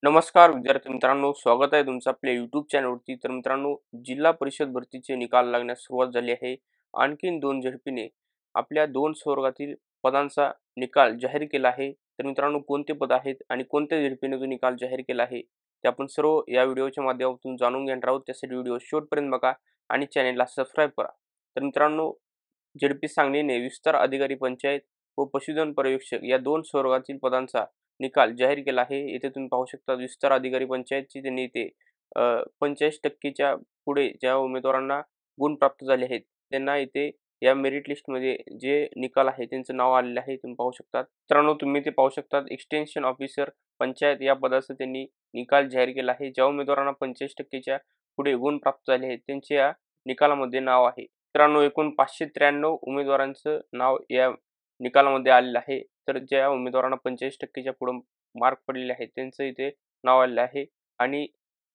नमस्कार विद्यार्थी मित्रांनो, स्वागत आहे तुमचं आपल्या YouTube चॅनलवरती. तर मित्रांनो, जिल्हा परिषद भरतीचे निकाल लागण्यास सुरुवात झाली आहे. आणखीन 2 झेडपीने आपल्या 2 संवर्गातील पदांचा निकाल जाहीर केला आहे. तर मित्रांनो, कोणते पद आहेत आणि कोणत्या झेडपीने तो निकाल जाहीर केला आहे, ते आपण सर्व या व्हिडिओच्या माध्यमातून जाणून घेणार आहोत. त्यासाठी व्हिडिओ शेवटपर्यंत बघा आणि चॅनेलला सबस्क्राईब करा. तर मित्रांनो, झेडपी सांगलीने विस्तार अधिकारी पंचायत व पशुधन पर्यवेक्षक या 2 संवर्गातील पदांचा निकाल जाहीर केला आहे. येथे तुम्ही पाहू शकता विस्तार अधिकारी पंचायतची त्यांनी इथे 45% च्या पुढे ज्या उमेदवारांना गुण प्राप्त झाले आहेत, त्यांना इथे या मेरिट लिस्टमध्ये जे निकाल आहे त्यांचं नाव आलेलं आहे. तुम्ही पाहू शकता. मित्रांनो, तुम्ही ते पाहू शकता एक्सटेन्शन ऑफिसर पंचायत या पदाचा त्यांनी निकाल जाहीर केला आहे. ज्या उमेदवारांना 45% च्या पुढे गुण प्राप्त झाले आहेत, त्यांचे या निकालामध्ये नाव आहे. मित्रांनो, एकूण 593 उमेदवारांचं नाव या निकालामध्ये आलेलं आहे. तर ज्या उमेदवारांना 45% च्या पुढे मार्क पडलेले आहेत, त्यांचं इथे नाव आलेलं आहे. आणि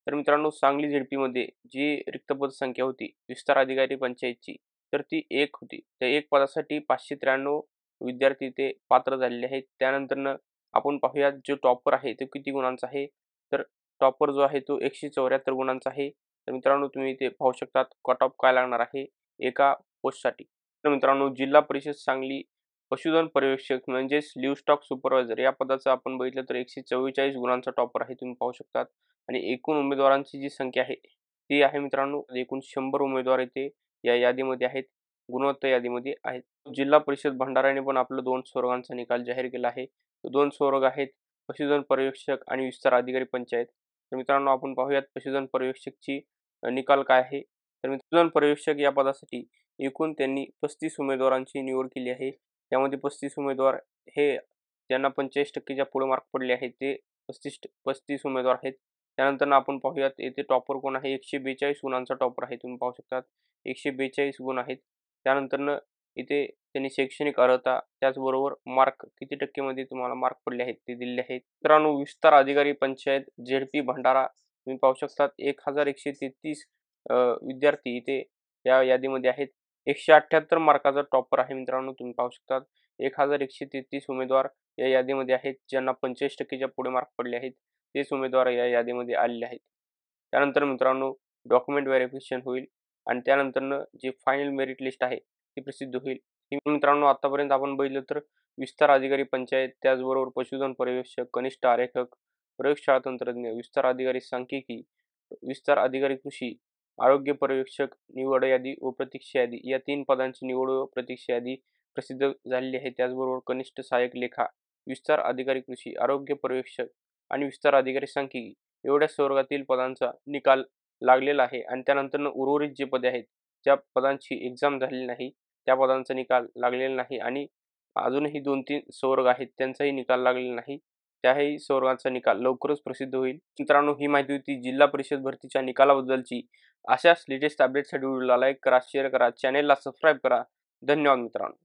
तर मित्रांनो, सांगली झेडपीमध्ये जी रिक्त पदसंख्या होती विस्तार अधिकारी पंचायतची, तर ती 1 होती. त्या 1 पदासाठी 593 विद्यार्थी इथे पात्र झालेले आहेत. त्यानंतरनं आपण पाहूयात जो टॉपर आहे तो किती गुणांचा आहे. तर टॉपर जो आहे तो 174 गुणांचा आहे. तर मित्रांनो, तुम्ही इथे पाहू शकता कट ऑफ काय लागणार आहे एका पोस्टसाठी. तर मित्रांनो, जिल्हा परिषद सांगली पशुधन पर्यवेक्षक म्हणजेच लिव्हस्टॉक सुपरवायझर या पदाचं आपण बघितलं तर 144 गुणांचा टॉपर आहे. तुम्ही पाहू शकता. आणि एकूण उमेदवारांची जी संख्या आहे ती आहे मित्रांनो, एकूण 100 उमेदवार इथे या यादीमध्ये आहेत, गुणवत्ता यादीमध्ये आहेत. जिल्हा परिषद भंडाऱ्याने पण आपलं 2 संवर्गांचा निकाल जाहीर केला आहे. 2 संवर्ग आहेत पशुधन पर्यवेक्षक आणि विस्तार अधिकारी पंचायत. तर मित्रांनो, आपण पाहूयात पशुधन पर्यवेक्षकची निकाल काय आहे. तर पशुधन पर्यवेक्षक या पदासाठी एकूण त्यांनी 35 उमेदवारांची निवड केली आहे. त्यामध्ये 35 उमेदवार हे ज्यांना 45% च्या पुढे मार्क पडले आहेत, ते 35 उमेदवार आहेत. त्यानंतर आपण पाहूयात येथे टॉपर कोण आहे. 142 गुणांचा टॉपर आहे. तुम्ही पाहू शकता 142 गुण आहेत. त्यानंतरनं इथे त्यांनी शैक्षणिक अर्हता त्याचबरोबर मार्क किती टक्केमध्ये तुम्हाला मार्क पडले आहेत ते दिलेले आहेत. मित्रांनो, विस्तार अधिकारी पंचायत झेडपी भंडारा तुम्ही पाहू शकता 1133 विद्यार्थी इथे या यादीमध्ये आहेत. 178 मार्काचा टॉपर आहे मित्रांनो. तुम्ही पाहू शकता 1133 उमेदवार या यादीमध्ये आहेत. ज्यांना 45% च्या पुढे मार्क पडले आहेत, तेच उमेदवार या यादीमध्ये आलेले आहेत. त्यानंतर मित्रांनो, डॉक्युमेंट व्हेरिफिकेशन होईल आणि त्यानंतरनं जे फायनल मेरिट लिस्ट आहे ती प्रसिद्ध होईल. मित्रांनो, आतापर्यंत आपण बघितलं तर विस्तार अधिकारी पंचायत, त्याचबरोबर पशुधन पर्यवेक्षक, कनिष्ठ आरेखक, प्रयोगशाळा तंत्रज्ञ, विस्तार अधिकारी सांख्यिकी, विस्तार अधिकारी कृषी, आरोग्य पर्यवेक्षक निवड यादी व प्रतीक्षा यादी या 3 पदांची निवड व प्रतीक्षा यादी प्रसिद्ध झालेली आहे. त्याचबरोबर कनिष्ठ सहाय्यक लेखा, विस्तार अधिकारी कृषी, आरोग्य पर्यवेक्षक आणि विस्तार अधिकारी सांख्यिकी एवढ्या संवर्गातील पदांचा निकाल लागलेला आहे. आणि त्यानंतरनं उर्वरित जे पदे आहेत, ज्या पदांची एक्झाम झालेली नाही, त्या पदांचा निकाल लागलेला नाही आणि अजूनही 2-3 संवर्ग आहेत त्यांचाही निकाल लागलेला नाही. त्याही संवर्गाचा निकाल लवकरच प्रसिद्ध होईल. मित्रांनो, ही माहिती होती जिल्हा परिषद भरतीच्या निकालाबद्दलची. अशाच लेटेस्ट अपडेटसाठी व्हिडिओला लाईक करा, शेअर करा, चॅनेलला सबस्क्राईब करा. धन्यवाद मित्रांनो.